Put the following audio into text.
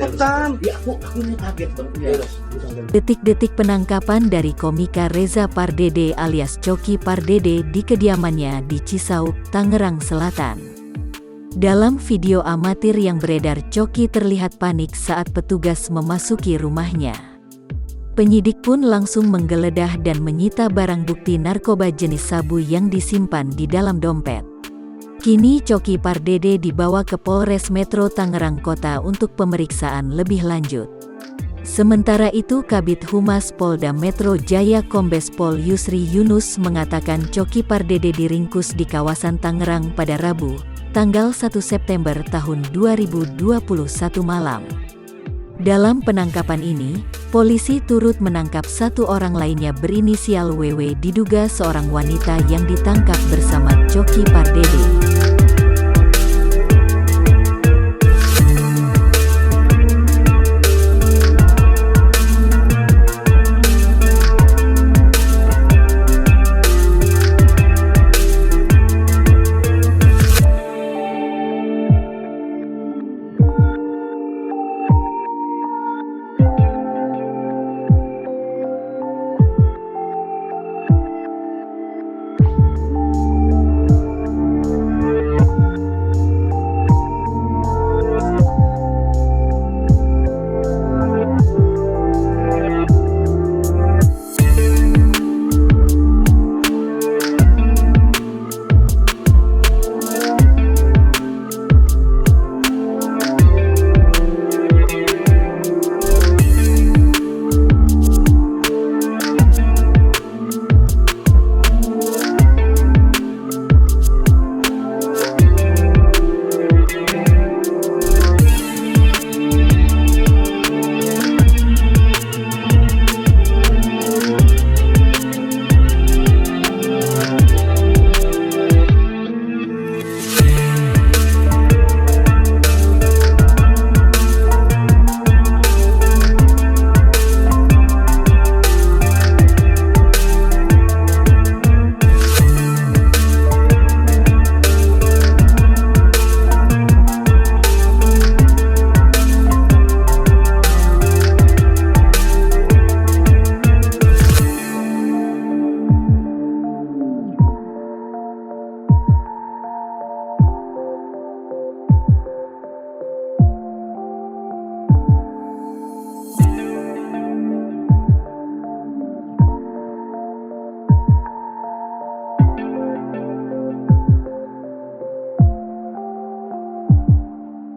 cepetan. Ya aku ini kaget bang. Ya. Detik-detik penangkapan dari komika Reza Pardede alias Coki Pardede di kediamannya di Cisauk, Tangerang Selatan. Dalam video amatir yang beredar, Coki terlihat panik saat petugas memasuki rumahnya. Penyidik pun langsung menggeledah dan menyita barang bukti narkoba jenis sabu yang disimpan di dalam dompet. Kini Coki Pardede dibawa ke Polres Metro Tangerang Kota untuk pemeriksaan lebih lanjut. Sementara itu Kabid Humas Polda Metro Jaya Kombes Pol Yusri Yunus mengatakan Coki Pardede diringkus di kawasan Tangerang pada Rabu, tanggal 1 September tahun 2021 malam. Dalam penangkapan ini, polisi turut menangkap satu orang lainnya berinisial WW diduga seorang wanita yang ditangkap bersama Coki Pardede.